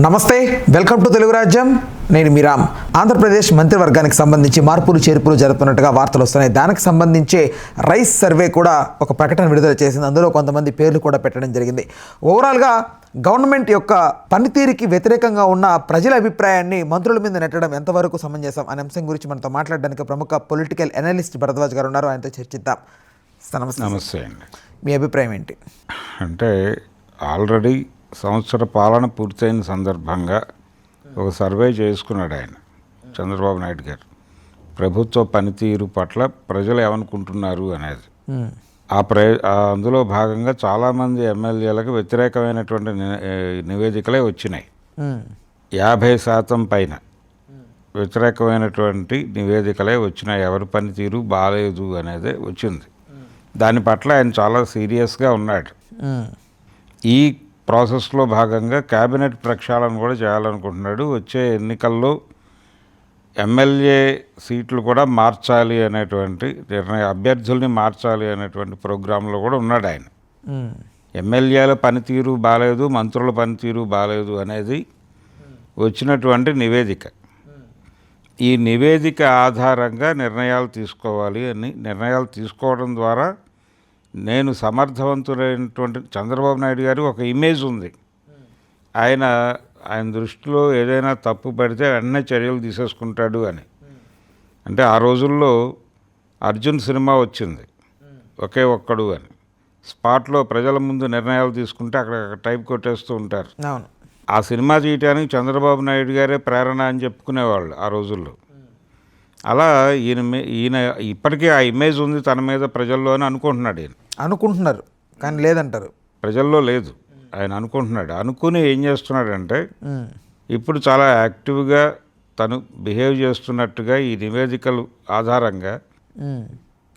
నమస్తే, welcome to Telugu రాజ్యం. నేను మీరామ్. ఆంధ్రప్రదేశ్ మంత్రివర్గానికి సంబంధించి మార్పులు చేర్పులు జరుపుతున్నట్టుగా వార్తలు వస్తున్నాయి. దానికి సంబంధించి రైస్ సర్వే కూడా ఒక ప్రకటన విడుదల చేసింది. అందులో కొంతమంది పేర్లు కూడా పెట్టడం జరిగింది. ఓవరాల్గా గవర్నమెంట్ యొక్క పనితీరుకి వ్యతిరేకంగా ఉన్న ప్రజల అభిప్రాయాన్ని మంత్రుల మీద నెట్టడం ఎంతవరకు సమంజసం అనే అంశం గురించి మనతో మాట్లాడడానికి ప్రముఖ పొలిటికల్ అనలిస్ట్ భరద్వాజ్ గారు ఉన్నారు. ఆయనతో చర్చిద్దాం. నమస్తే అండి. మీ అభిప్రాయం ఏంటి? అంటే ఆల్రెడీ సంవత్సర పాలన పూర్తయిన సందర్భంగా ఒక సర్వే చేసుకున్నాడు ఆయన, చంద్రబాబు నాయుడు గారు, ప్రభుత్వ పనితీరు పట్ల ప్రజలు ఏమనుకుంటున్నారు అనేది. అందులో భాగంగా చాలామంది ఎమ్మెల్యేలకు వ్యతిరేకమైనటువంటి నివేదికలే వచ్చినాయి. 50% పైన వ్యతిరేకమైనటువంటి నివేదికలే వచ్చినాయి. ఎవరి పనితీరు బాగాలేదు అనేది వచ్చింది. దాని పట్ల ఆయన చాలా సీరియస్గా ఉన్నాడు. ఈ ప్రాసెస్లో భాగంగా క్యాబినెట్ ప్రక్షాళన కూడా చేయాలనుకుంటున్నాడు. వచ్చే ఎన్నికల్లో ఎమ్మెల్యే సీట్లు కూడా మార్చాలి అనేటువంటి అభ్యర్థుల్ని మార్చాలి అనేటువంటి ప్రోగ్రాంలో కూడా ఉన్నాడు ఆయన. ఎమ్మెల్యేల పనితీరు బాగాలేదు, మంత్రుల పనితీరు బాగాలేదు అనేది వచ్చినటువంటి నివేదిక. ఈ నివేదిక ఆధారంగా నిర్ణయాలు తీసుకోవాలి అని, నిర్ణయాలు తీసుకోవడం ద్వారా నేను సమర్థవంతులైనటువంటి చంద్రబాబు నాయుడు గారి ఒక ఇమేజ్ ఉంది. ఆయన దృష్టిలో ఏదైనా తప్పు పడితే వెంటనే చర్యలు తీసేసుకుంటాడు అని. అంటే ఆ రోజుల్లో అర్జున్ సినిమా వచ్చింది, ఒకే ఒక్కడు అని. స్పాట్లో ప్రజల ముందు నిర్ణయాలు తీసుకుంటే అక్కడ టైప్ కొట్టేస్తూ ఉంటారు. ఆ సినిమా తీయటానికి చంద్రబాబు నాయుడు గారే ప్రేరణ అని చెప్పుకునేవాళ్ళు ఆ రోజుల్లో. అలా ఈయన ఇప్పటికీ ఆ ఇమేజ్ ఉంది తన మీద ప్రజల్లో అని అనుకుంటున్నాడు. ఈయన అనుకుంటున్నారు కానీ లేదంటారు, ప్రజల్లో లేదు. ఆయన అనుకుంటున్నాడు. అనుకుని ఏం చేస్తున్నాడంటే ఇప్పుడు చాలా యాక్టివ్గా తను బిహేవ్ చేస్తున్నట్టుగా ఈ నివేదికలు ఆధారంగా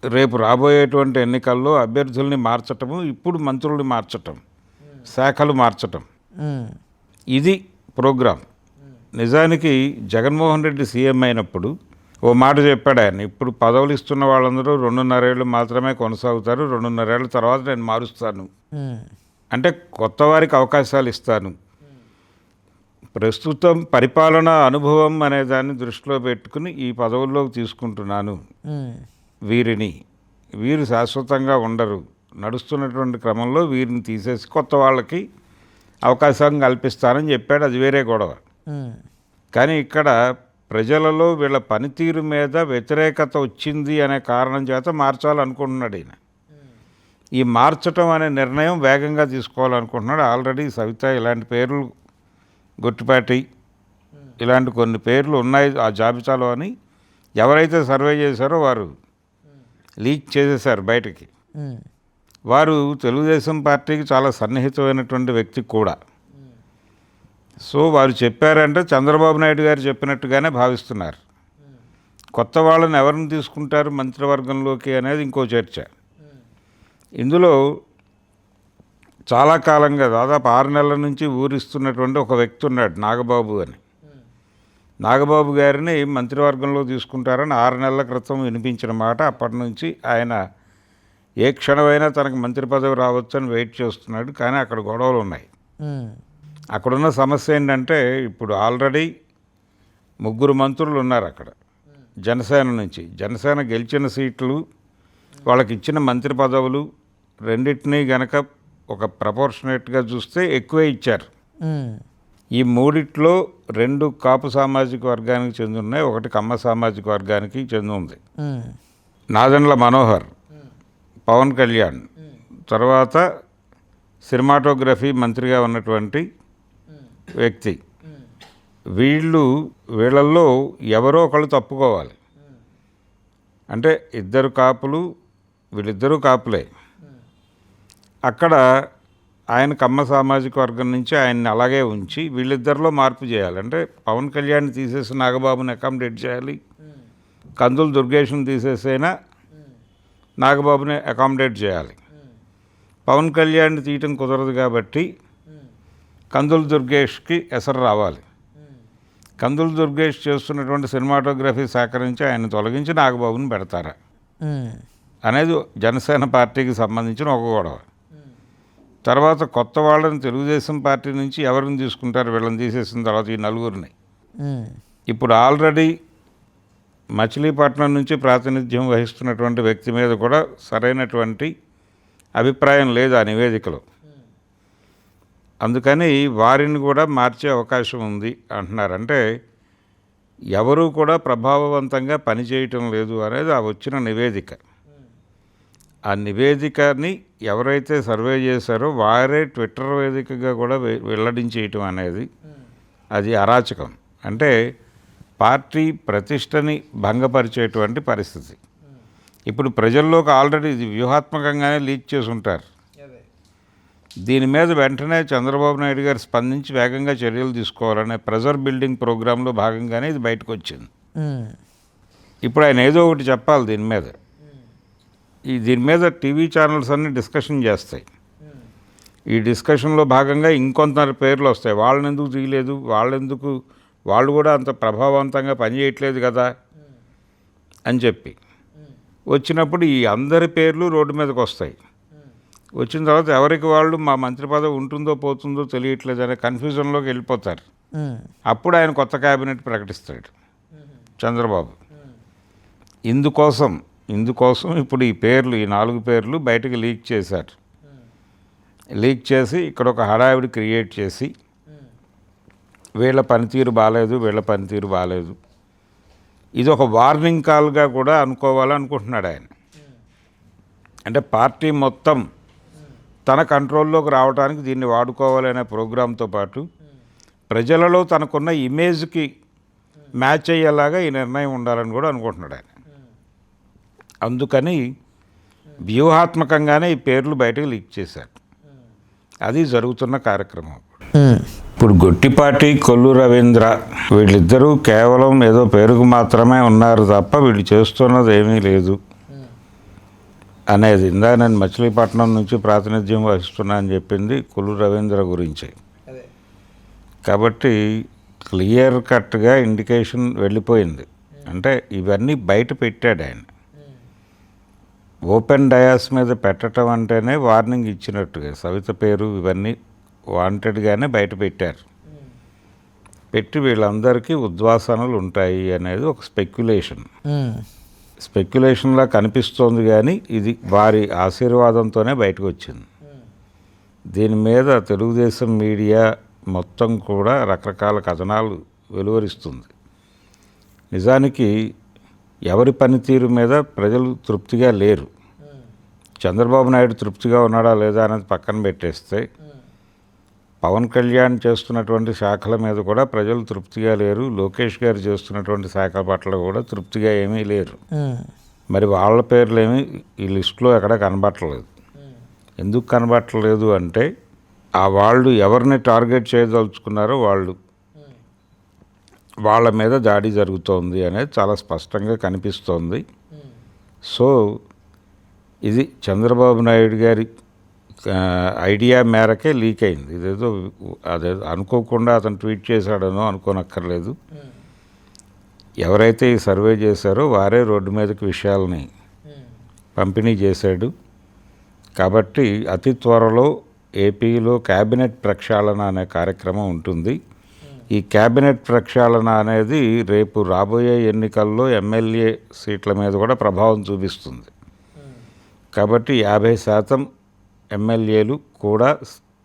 రేపు రాబోయేటువంటి ఎన్నికల్లో అభ్యర్థుల్ని మార్చటము, ఇప్పుడు మంత్రుల్ని మార్చటం, శాఖలు మార్చటం, ఇది ప్రోగ్రాం. నిజానికి జగన్మోహన్ రెడ్డి సీఎం అయినప్పుడు ఓ మాట చెప్పాడు ఆయన, ఇప్పుడు పదవులు ఇస్తున్న వాళ్ళందరూ 2.5 ఏళ్ళు మాత్రమే కొనసాగుతారు, 2.5 ఏళ్ళ తర్వాత నేను మారుస్తాను, అంటే కొత్త వారికి అవకాశాలు ఇస్తాను. ప్రస్తుతం పరిపాలనా అనుభవం అనే దాన్ని దృష్టిలో పెట్టుకుని ఈ పదవుల్లోకి తీసుకుంటున్నాను వీరు శాశ్వతంగా ఉండరు, నడుస్తున్నటువంటి క్రమంలో వీరిని తీసేసి కొత్త వాళ్ళకి అవకాశం కల్పిస్తానని చెప్పాడు. అది వేరే గొడవ. కానీ ఇక్కడ ప్రజలలో వీళ్ళ పనితీరు మీద వ్యతిరేకత వచ్చింది అనే కారణం చేత మార్చాలనుకుంటున్నాడు ఈయన. ఈ మార్చటం అనే నిర్ణయం వేగంగా తీసుకోవాలనుకుంటున్నాడు. ఆల్రెడీ సవిత ఇలాంటి పేర్లు, గుట్టిపాటి ఇలాంటి కొన్ని పేర్లు ఉన్నాయి ఆ జాబితాలో అని ఎవరైతే సర్వే చేశారో వారు లీక్ చేసేశారు బయటికి. వారు తెలుగుదేశం పార్టీకి చాలా సన్నిహితమైనటువంటి వ్యక్తి కూడా. సో వారు చెప్పారంటే చంద్రబాబు నాయుడు గారు చెప్పినట్టుగానే భావిస్తున్నారు. కొత్త వాళ్ళని ఎవరిని తీసుకుంటారు మంత్రివర్గంలోకి అనేది ఇంకో చర్చ. ఇందులో చాలా కాలంగా దాదాపు 6 నెలల నుంచి ఊరిస్తున్నటువంటి ఒక వ్యక్తి ఉన్నాడు, నాగబాబు అని. నాగబాబు గారిని మంత్రివర్గంలో తీసుకుంటారని 6 నెలల క్రితం వినిపించిన మాట. అప్పటి నుంచి ఆయన ఏ క్షణమైనా తనకు మంత్రి పదవి రావచ్చని వెయిట్ చేస్తున్నాడు. కానీ అక్కడ గొడవలు ఉన్నాయి. అక్కడున్న సమస్య ఏంటంటే ఇప్పుడు ఆల్రెడీ 3 మంత్రులు ఉన్నారు అక్కడ జనసేన నుంచి. జనసేన గెలిచిన సీట్లు, వాళ్ళకి ఇచ్చిన మంత్రి పదవులు రెండింటినీ గనక ఒక ప్రపోర్షనేట్గా చూస్తే ఎక్కువే ఇచ్చారు. ఈ 3 2 కాపు సామాజిక వర్గానికి చెంది ఉన్నాయి, 1 కమ్మ సామాజిక వర్గానికి చెంది ఉంది. నాదెండ్ల మనోహర్, పవన్ కళ్యాణ్, తర్వాత సినిమాటోగ్రఫీ మంత్రిగా ఉన్నటువంటి వ్యక్తి. వీళ్ళల్లో ఎవరో ఒకళ్ళు తప్పుకోవాలి. అంటే 2 కాపులు, వీళ్ళిద్దరూ కాపులే. అక్కడ ఆయన కమ్మ సామాజిక వర్గం నుంచి ఆయన్ని అలాగే ఉంచి వీళ్ళిద్దరిలో మార్పు చేయాలి. అంటే పవన్ కళ్యాణ్ తీసేసి నాగబాబుని అకామిడేట్ చేయాలి, కందులు దుర్గేష్ని తీసేసైనా నాగబాబుని అకామిడేట్ చేయాలి. పవన్ కళ్యాణ్ తీయటం కుదరదు కాబట్టి కందులు దుర్గేష్కి ఎసరు రావాలి. కందులు దుర్గేష్ చేస్తున్నటువంటి సినిమాటోగ్రఫీ శాఖ నుంచి ఆయన తొలగించి నాగబాబుని పెడతారా అనేది జనసేన పార్టీకి సంబంధించిన ఒక గొడవ. తర్వాత కొత్త వాళ్ళని తెలుగుదేశం పార్టీ నుంచి ఎవరిని తీసుకుంటారు? వీళ్ళని తీసేసిన తర్వాత ఈ నలుగురిని. ఇప్పుడు ఆల్రెడీ మచిలీపట్నం నుంచి ప్రాతినిధ్యం వహిస్తున్నటువంటి వ్యక్తి మీద కూడా సరైనటువంటి అభిప్రాయం లేదు ఆ నివేదికలో. అందుకని వారిని కూడా మార్చే అవకాశం ఉంది అంటున్నారు. అంటే ఎవరూ కూడా ప్రభావవంతంగా పనిచేయటం లేదు అనేది ఆ వచ్చిన నివేదిక. ఆ నివేదికని ఎవరైతే సర్వే చేశారో వారే ట్విట్టర్ వేదికగా కూడా వెల్లడించేయటం అనేది అది అరాచకం. అంటే పార్టీ ప్రతిష్టని భంగపరిచేటువంటి పరిస్థితి. ఇప్పుడు ప్రజల్లోకి ఆల్రెడీ ఇది వ్యూహాత్మకంగానే లీక్ చేసి ఉంటారు. దీని మీద వెంటనే చంద్రబాబు నాయుడు గారు స్పందించి వేగంగా చర్యలు తీసుకోవాలనే ప్రెజర్ బిల్డింగ్ ప్రోగ్రాంలో భాగంగానే ఇది బయటకు వచ్చింది. ఇప్పుడు ఆయన ఏదో ఒకటి చెప్పాలి దీని మీద. దీని మీద టీవీ ఛానల్స్ అన్నీ డిస్కషన్ చేస్తాయి. ఈ డిస్కషన్లో భాగంగా ఇంకొంత పేర్లు వస్తాయి. వాళ్ళని ఎందుకు తీయలేదు, వాళ్ళు కూడా అంత ప్రభావవంతంగా పనిచేయట్లేదు కదా అని చెప్పి వచ్చినప్పుడు ఈ అందరి పేర్లు రోడ్డు మీదకి వస్తాయి. వచ్చిన తర్వాత ఎవరికి వాళ్ళు మా మంత్రి పదవి ఉంటుందో పోతుందో తెలియట్లేదు అనే కన్ఫ్యూజన్లోకి వెళ్ళిపోతారు. అప్పుడు ఆయన కొత్త క్యాబినెట్ ప్రకటిస్తాడు చంద్రబాబు. ఇందుకోసం ఇప్పుడు ఈ 4 పేర్లు బయటకు లీక్ చేశారు. లీక్ చేసి ఇక్కడ ఒక హడావిడి క్రియేట్ చేసి వీళ్ళ పనితీరు బాగాలేదు, ఇది ఒక వార్నింగ్ కాల్గా కూడా అనుకోవాలనుకుంటున్నాడు ఆయన. అంటే పార్టీ మొత్తం తన కంట్రోల్లోకి రావడానికి దీన్ని వాడుకోవాలనే ప్రోగ్రాంతో పాటు ప్రజలలో తనకున్న ఇమేజ్కి మ్యాచ్ అయ్యేలాగా ఈ నిర్ణయం ఉండాలని కూడా అనుకుంటున్నాడు ఆయన. అందుకని వ్యూహాత్మకంగానే ఈ పేర్లు బయటకు లీక్ చేశారు. అది జరుగుతున్న కార్యక్రమం. ఇప్పుడు గొట్టిపాటి, కొల్లు రవీంద్ర వీళ్ళిద్దరూ కేవలం ఏదో పేరుకు మాత్రమే ఉన్నారు తప్ప వీళ్ళు చేస్తున్నది ఏమీ లేదు అనేది. ఇందా నేను మచిలీపట్నం నుంచి ప్రాతినిధ్యం వహిస్తున్నా అని చెప్పింది కొల్లు రవీంద్ర గురించి. కాబట్టి క్లియర్ కట్గా ఇండికేషన్ వెళ్ళిపోయింది. అంటే ఇవన్నీ బయట పెట్టాడు ఆయన. ఓపెన్ డయాస్ మీద పెట్టడం అంటేనే వార్నింగ్ ఇచ్చినట్టుగా సవిత పేరు ఇవన్నీ వాంటెడ్గానే బయట పెట్టారు. పెట్టి వీళ్ళందరికీ ఉద్వాసనలు ఉంటాయి అనేది ఒక స్పెక్యులేషన్లా కనిపిస్తోంది. కానీ ఇది వారి ఆశీర్వాదంతోనే బయటకు వచ్చింది. దీని మీద తెలుగుదేశం మీడియా మొత్తం కూడా రకరకాల కథనాలు వెలువరిస్తుంది. నిజానికి ఎవరి పనితీరు మీద ప్రజలు తృప్తిగా లేరు. చంద్రబాబు నాయుడు తృప్తిగా ఉన్నాడా లేదా అనేది పక్కన పెట్టేస్తే పవన్ కళ్యాణ్ చేస్తున్నటువంటి శాఖల మీద కూడా ప్రజలు తృప్తిగా లేరు. లోకేష్ గారు చేస్తున్నటువంటి శాఖ పట్ల కూడా తృప్తిగా ఏమీ లేరు. మరి వాళ్ళ పేర్లు ఏమీ ఈ లిస్టులో ఎక్కడ కనబట్టలేదు. ఎందుకు కనబట్టలేదు అంటే వాళ్ళు ఎవరిని టార్గెట్ చేయదలుచుకున్నారో వాళ్ళ మీద దాడి జరుగుతోంది అనేది చాలా స్పష్టంగా కనిపిస్తోంది. సో ఇది చంద్రబాబు నాయుడు గారి ఐడియా మేరకే లీక్ అయింది. ఇదేదో అనుకోకుండా అతను ట్వీట్ చేశాడనో అనుకోనక్కర్లేదు. ఎవరైతే ఈ సర్వే చేశారో వారే రోడ్డు మీదకి విషయాలని పంపిణీ చేశాడు. కాబట్టి అతి త్వరలో ఏపీలో క్యాబినెట్ ప్రక్షాళన అనే కార్యక్రమం ఉంటుంది. ఈ క్యాబినెట్ ప్రక్షాళన అనేది రేపు రాబోయే ఎన్నికల్లో ఎమ్మెల్యే సీట్ల మీద కూడా ప్రభావం చూపిస్తుంది. కాబట్టి 50% ఎమ్మెల్యేలు కూడా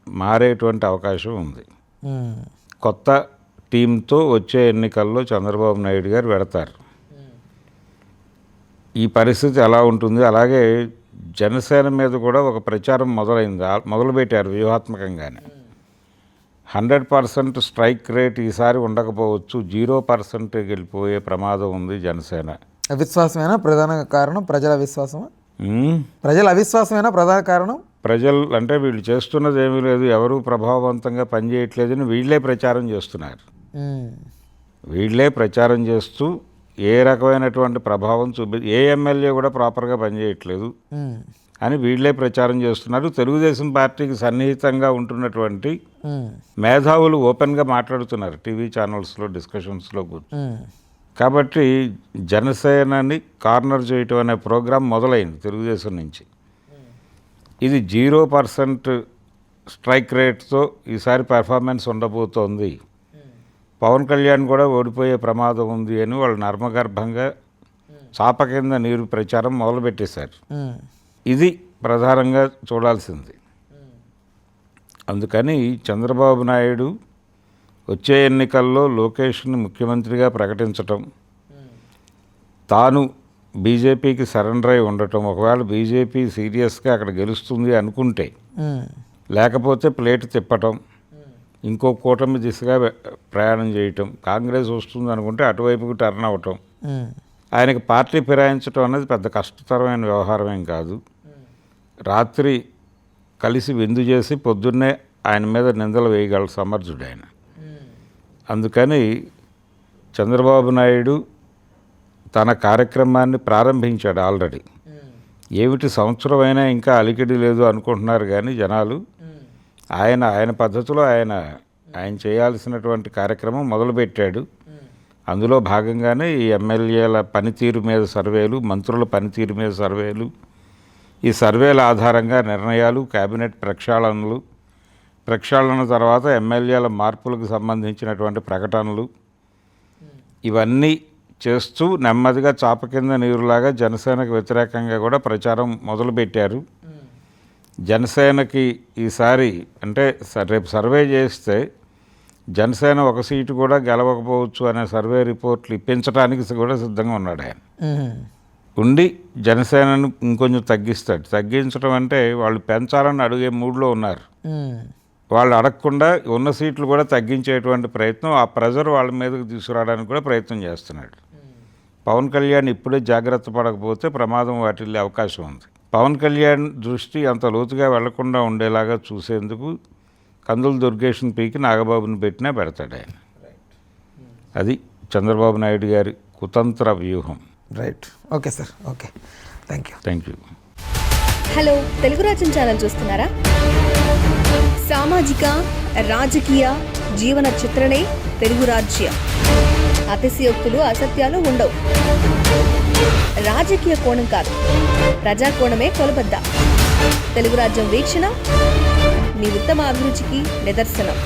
మారేటువంటి అవకాశం ఉంది. కొత్త టీంతో వచ్చే ఎన్నికల్లో చంద్రబాబు నాయుడు గారు పెడతారు. ఈ పరిస్థితి ఎలా ఉంటుంది? అలాగే జనసేన మీద కూడా ఒక ప్రచారం మొదలుపెట్టారు వ్యూహాత్మకంగానే. 100% స్ట్రైక్ రేట్ ఈసారి ఉండకపోవచ్చు, 0% వెళ్ళిపోయే ప్రమాదం ఉంది జనసేన. అవిశ్వాసమేనా ప్రధాన కారణం? ప్రజల అవిశ్వాసమా? ప్రజల అవిశ్వాసమేనా ప్రధాన కారణం? ప్రజలు అంటే వీళ్ళు చేస్తున్నది ఏమీ లేదు, ఎవరు ప్రభావవంతంగా పనిచేయట్లేదని వీళ్ళే ప్రచారం చేస్తున్నారు. వీళ్ళే ప్రచారం చేస్తూ ఏ రకమైనటువంటి ప్రభావం ఏ ఎమ్మెల్యే కూడా ప్రాపర్గా పనిచేయట్లేదు అని వీళ్ళే ప్రచారం చేస్తున్నారు. తెలుగుదేశం పార్టీకి సన్నిహితంగా ఉంటున్నటువంటి మేధావులు ఓపెన్గా మాట్లాడుతున్నారు టీవీ ఛానల్స్లో, డిస్కషన్స్లో కూర్చొని. కాబట్టి జనసేనని కార్నర్ చేయటం అనే ప్రోగ్రాం మొదలైంది తెలుగుదేశం నుంచి. ఇది 0% స్ట్రైక్ రేట్తో ఈసారి పెర్ఫార్మెన్స్ ఉండబోతోంది, పవన్ కళ్యాణ్ కూడా ఓడిపోయే ప్రమాదం ఉంది అని వాళ్ళు నర్మగర్భంగా చాప కింద నీరు ప్రచారం మొదలుపెట్టేశారు. ఇది ప్రధానంగా చూడాల్సింది. అందుకని చంద్రబాబు నాయుడు వచ్చే ఎన్నికల్లో లోకేష్ని ముఖ్యమంత్రిగా ప్రకటించటం, తాను బీజేపీకి సరెండర్ అయి ఉండటం, ఒకవేళ బీజేపీ సీరియస్గా అక్కడ గెలుస్తుంది అనుకుంటే, లేకపోతే ప్లేట్ తిప్పటం, ఇంకో కూటమి దిశగా ప్రయాణం చేయటం, కాంగ్రెస్ వస్తుంది అనుకుంటే అటువైపుకి టర్న్ అవ్వటం, ఆయనకి పార్టీ ఫిరాయించడం అనేది పెద్ద కష్టతరమైన వ్యవహారం ఏం కాదు. రాత్రి కలిసి విందు చేసి పొద్దున్నే ఆయన మీద నిందలు వేయగల సమర్థుడు ఆయన. అందుకని చంద్రబాబు నాయుడు తన కార్యక్రమాన్ని ప్రారంభించాడు ఆల్రెడీ. ఏమిటి సంవత్సరం అయినా ఇంకా అలికిడి లేదు అనుకుంటున్నారు కానీ జనాలు, ఆయన పద్ధతిలో ఆయన చేయాల్సినటువంటి కార్యక్రమం మొదలుపెట్టాడు. అందులో భాగంగానే ఈ ఎమ్మెల్యేల పనితీరు మీద సర్వేలు, మంత్రుల పనితీరు మీద సర్వేలు, ఈ సర్వేల ఆధారంగా నిర్ణయాలు, కేబినెట్ ప్రక్షాళన తర్వాత ఎమ్మెల్యేల మార్పులకు సంబంధించినటువంటి ప్రకటనలు, ఇవన్నీ చేస్తూ నెమ్మదిగా చాప కింద నీరులాగా జనసేనకు వ్యతిరేకంగా కూడా ప్రచారం మొదలుపెట్టారు. జనసేనకి ఈసారి అంటే రేపు సర్వే చేస్తే జనసేన ఒక సీటు కూడా గెలవకపోవచ్చు అనే సర్వే రిపోర్ట్లు ఇప్పించడానికి కూడా సిద్ధంగా ఉన్నాడు ఆయన. ఉండి జనసేనను ఇంకొంచెం తగ్గించడం అంటే వాళ్ళు పెంచాలని అడిగే మూడ్లో ఉన్నారు. వాళ్ళు అడగకుండా ఉన్న సీట్లు కూడా తగ్గించేటువంటి ప్రయత్నం, ఆ ప్రెజర్ వాళ్ళ మీదకి తీసుకురావడానికి కూడా ప్రయత్నం చేస్తున్నాడు. పవన్ కళ్యాణ్ ఇప్పుడే జాగ్రత్త పడకపోతే ప్రమాదం వాటిల్లే అవకాశం ఉంది. పవన్ కళ్యాణ్ దృష్టి అంత లోతుగా వెళ్లకుండా ఉండేలాగా చూసేందుకు కందుల దుర్గేష్ని పీకి నాగబాబుని పెట్టినా పెడతాడు ఆయన. అది చంద్రబాబు నాయుడు గారి కుతంత్ర వ్యూహం. Right. Okay sir. Okay, thank you. Hello, Telugu రాజ్యం ఛానల్ చూస్తున్నారా? సామాజిక, రాజకీయ, జీవన చిత్రణే తెలుగు రాజ్యం. అతిశయోక్తులు, అసత్యాలు ఉండవు. రాజకీయ కోణం కాదు, ప్రజా కోణమే కొలబద్ద. తెలుగు రాజ్యం వీక్షణ మీ ఉత్తమ అభిరుచికి నిదర్శనం.